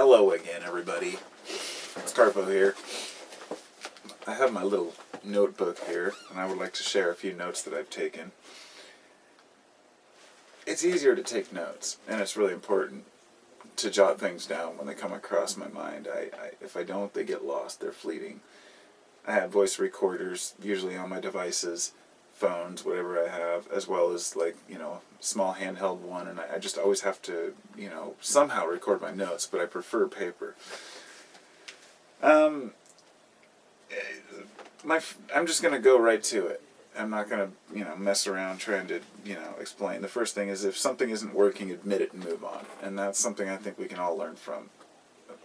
Hello again, everybody. It's Carpo here. I have my little notebook here, and I would like to share a few notes that I've taken. It's easier to take notes, and it's really important to jot things down when they come across my mind. If I don't, they get lost. They're fleeting. I have voice recorders, usually on my devices, phones, whatever I have, as well as small handheld one, and I just always have to, somehow record my notes, but I prefer paper. I'm just going to go right to it. I'm not going to, mess around trying to, explain. The first thing is if something isn't working, admit it and move on. And that's something I think we can all learn from.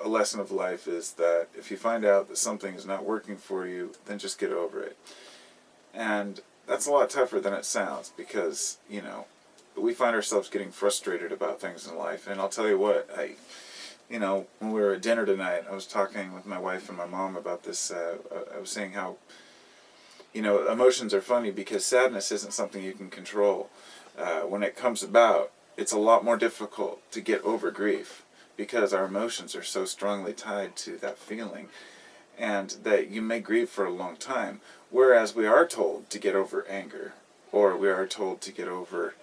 A lesson of life is that if you find out that something is not working for you, then just get over it. And that's a lot tougher than it sounds because, we find ourselves getting frustrated about things in life. And I'll tell you what, when we were at dinner tonight, I was talking with my wife and my mom about this. I was saying how, emotions are funny because sadness isn't something you can control. When it comes about, it's a lot more difficult to get over grief because our emotions are so strongly tied to that feeling, and that you may grieve for a long time. Whereas we are told to get over anger, or we are told to get over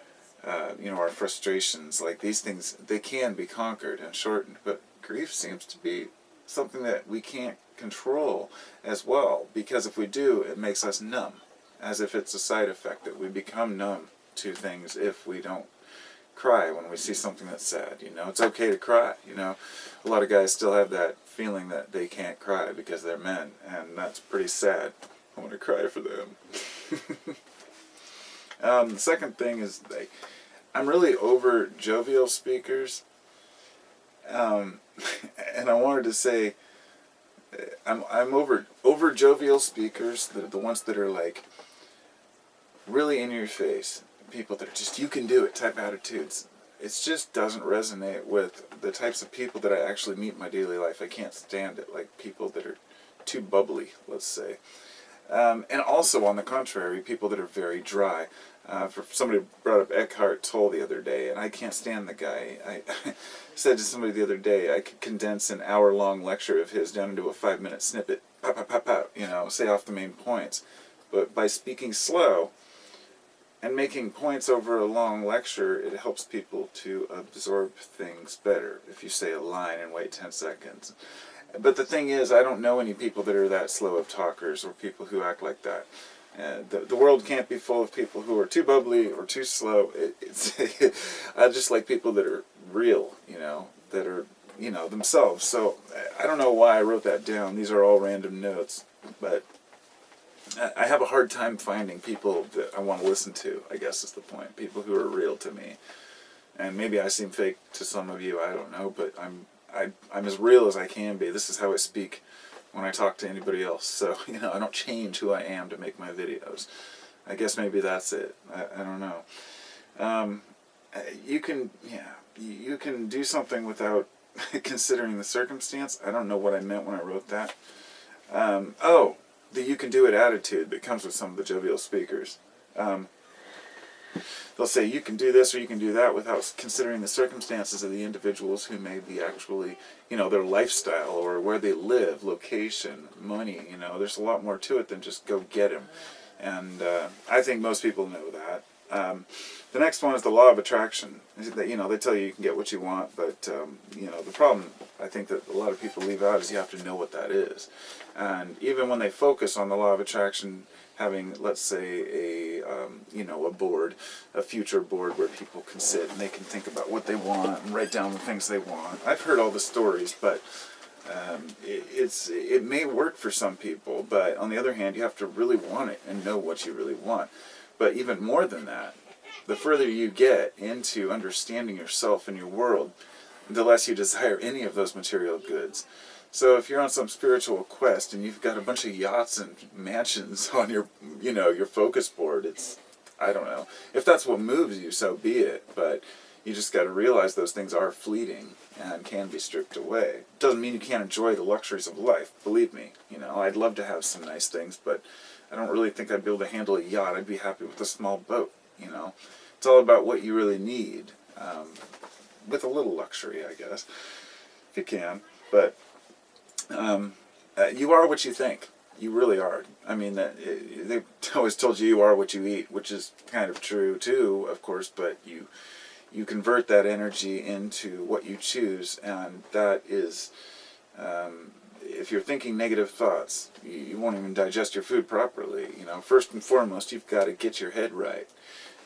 our frustrations. Like these things, they can be conquered and shortened, but grief seems to be something that we can't control as well, because if we do, it makes us numb, as if it's a side effect that we become numb to things if we don't cry when we see something that's sad. It's okay to cry. A lot of guys still have that feeling that they can't cry because they're men, and that's pretty sad. I want to cry for them. The second thing is I'm really over jovial speakers, and I wanted to say I'm over jovial speakers, the ones that are like really in your face, people that are just you can do it type attitudes. It just doesn't resonate with the types of people that I actually meet in my daily life. I can't stand it, like people that are too bubbly, let's say. And also, on the contrary, people that are very dry. Somebody brought up Eckhart Tolle the other day, and I can't stand the guy. I said to somebody the other day, I could condense an hour-long lecture of his down into a 5-minute snippet, pop, pop, pop, pop, say off the main points. But by speaking slow and making points over a long lecture, it helps people to absorb things better if you say a line and wait 10 seconds. But the thing is, I don't know any people that are that slow of talkers or people who act like that. The world can't be full of people who are too bubbly or too slow. I just like people that are real, that are, themselves. So I don't know why I wrote that down. These are all random notes. But I have a hard time finding people that I want to listen to, I guess is the point. People who are real to me. And maybe I seem fake to some of you, I don't know, but I'm as real as I can be. This is how I speak when I talk to anybody else. So, I don't change who I am to make my videos. I guess maybe that's it. I don't know. You can do something without considering the circumstance. I don't know what I meant when I wrote that. The you can do it attitude that comes with some of the jovial speakers. They'll say you can do this or you can do that without considering the circumstances of the individuals who may be actually, their lifestyle or where they live, location, money. There's a lot more to it than just go get him. And I think most people know that. The next one is the law of attraction. They tell you can get what you want, but the problem I think that a lot of people leave out is you have to know what that is. And even when they focus on the law of attraction, having, let's say, a board, a future board where people can sit and they can think about what they want and write down the things they want. I've heard all the stories, but it may work for some people, but on the other hand, you have to really want it and know what you really want. But even more than that, the further you get into understanding yourself and your world, the less you desire any of those material goods. So if you're on some spiritual quest and you've got a bunch of yachts and mansions on your focus board, I don't know. If that's what moves you, so be it. But you just got to realize those things are fleeting and can be stripped away. Doesn't mean you can't enjoy the luxuries of life. Believe me, I'd love to have some nice things, but I don't really think I'd be able to handle a yacht. I'd be happy with a small boat, It's all about what you really need, with a little luxury, I guess. if you can. But you are what you think. You really are. I mean, they always told you are what you eat, which is kind of true too, of course. But you convert that energy into what you choose, and that is, if you're thinking negative thoughts, you won't even digest your food properly. First and foremost, you've got to get your head right,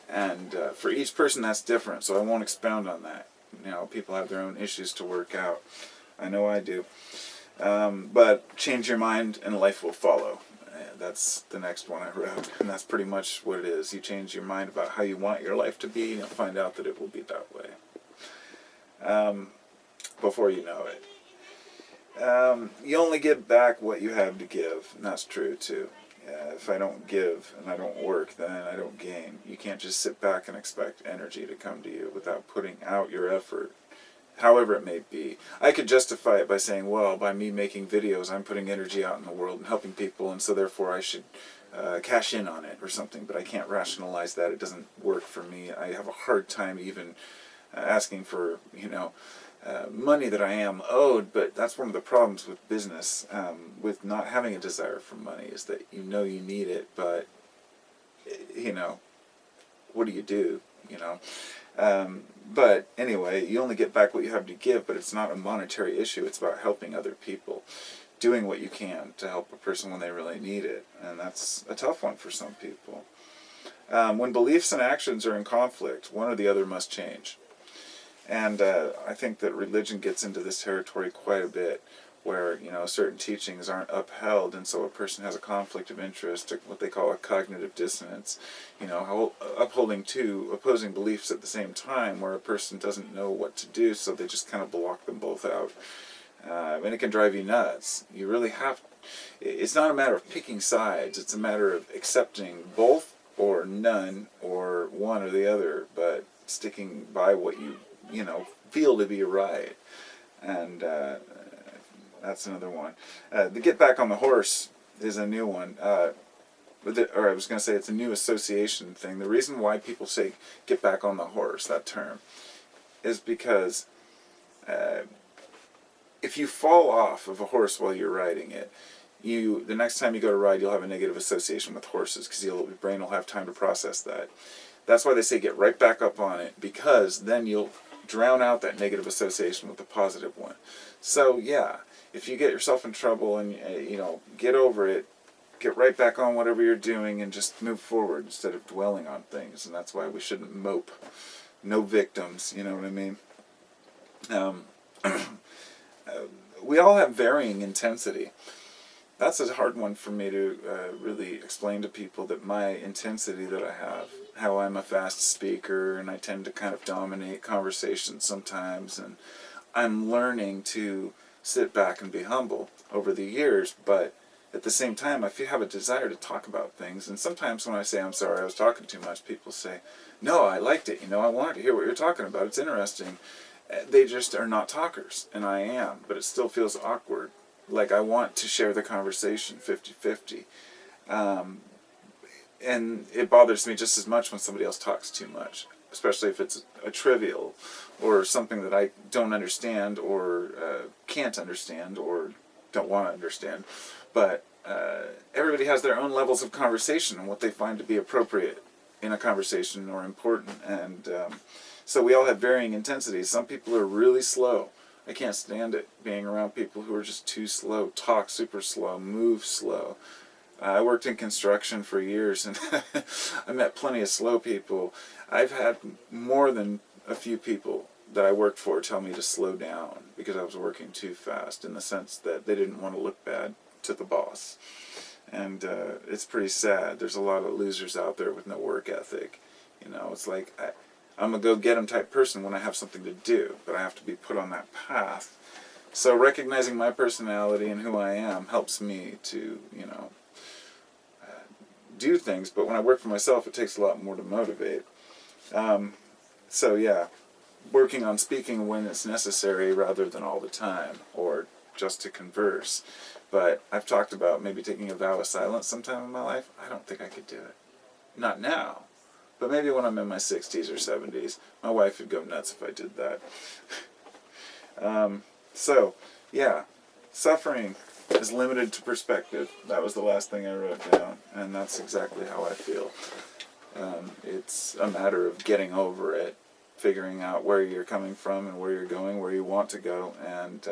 and for each person that's different. So I won't expound on that. People have their own issues to work out. I know I do. But change your mind and life will follow. That's the next one I wrote, and that's pretty much what it is. You change your mind about how you want your life to be, and you'll find out that it will be that way before you know it. You only get back what you have to give, and that's true too. If I don't give and I don't work, then I don't gain. You can't just sit back and expect energy to come to you without putting out your effort, however it may be. I could justify it by saying, well, by me making videos, I'm putting energy out in the world and helping people, and so therefore I should cash in on it or something, but I can't rationalize that. It doesn't work for me. I have a hard time even asking for, money that I am owed, but that's one of the problems with business, with not having a desire for money, is that you need it, but, what do you do, But anyway, you only get back what you have to give, but it's not a monetary issue. It's about helping other people, doing what you can to help a person when they really need it, and that's a tough one for some people. When beliefs and actions are in conflict, one or the other must change. And I think that religion gets into this territory quite a bit, where certain teachings aren't upheld, and so a person has a conflict of interest, what they call a cognitive dissonance, upholding two opposing beliefs at the same time, where a person doesn't know what to do, so they just kind of block them both out, and it can drive you nuts. You really have. It's not a matter of picking sides; it's a matter of accepting both or none or one or the other, but sticking by what you feel to be right, and that's another one. The get back on the horse is a new one. Or I was going to say it's a new association thing. The reason why people say get back on the horse, that term, is because if you fall off of a horse while you're riding it, the next time you go to ride, you'll have a negative association with horses, because your brain will have time to process that. That's why they say get right back up on it, because then you'll drown out that negative association with the positive one. So yeah, if you get yourself in trouble and get over it, get right back on whatever you're doing and just move forward instead of dwelling on things. And that's why we shouldn't mope. No victims, you know what I mean? We all have varying intensity. That's a hard one for me to really explain to people, that my intensity that I have, how I'm a fast speaker and I tend to kind of dominate conversations sometimes, and I'm learning to sit back and be humble over the years, but at the same time I have a desire to talk about things, and sometimes when I say I'm sorry I was talking too much, people say, no, I liked it, I wanted to hear what you're talking about, it's interesting. They just are not talkers, and I am, but it still feels awkward. Like I want to share the conversation 50-50. And it bothers me just as much when somebody else talks too much, especially if it's a trivial or something that I don't understand or can't understand or don't want to understand. But everybody has their own levels of conversation and what they find to be appropriate in a conversation or important. And so we all have varying intensities. Some people are really slow. I can't stand it being around people who are just too slow, talk super slow, move slow. I worked in construction for years, and I met plenty of slow people. I've had more than a few people that I worked for tell me to slow down because I was working too fast, in the sense that they didn't want to look bad to the boss. And it's pretty sad. There's a lot of losers out there with no work ethic. It's like I'm a go-get-em type person when I have something to do, but I have to be put on that path. So recognizing my personality and who I am helps me to, do things. But when I work for myself, it takes a lot more to motivate. So yeah, working on speaking when it's necessary rather than all the time, or just to converse. But I've talked about maybe taking a vow of silence sometime in my life. I don't think I could do it. Not now. But maybe when I'm in my 60s or 70s. My wife would go nuts if I did that. So, yeah, suffering is limited to perspective. That was the last thing I wrote down, and that's exactly how I feel. It's a matter of getting over it, figuring out where you're coming from and where you're going, where you want to go, and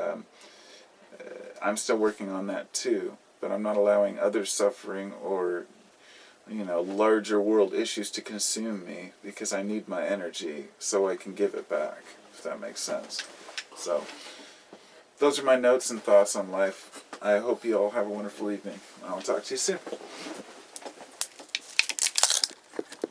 I'm still working on that too. But I'm not allowing other suffering or larger world issues to consume me, because I need my energy so I can give it back, if that makes sense. So, those are my notes and thoughts on life. I hope you all have a wonderful evening. I'll talk to you soon.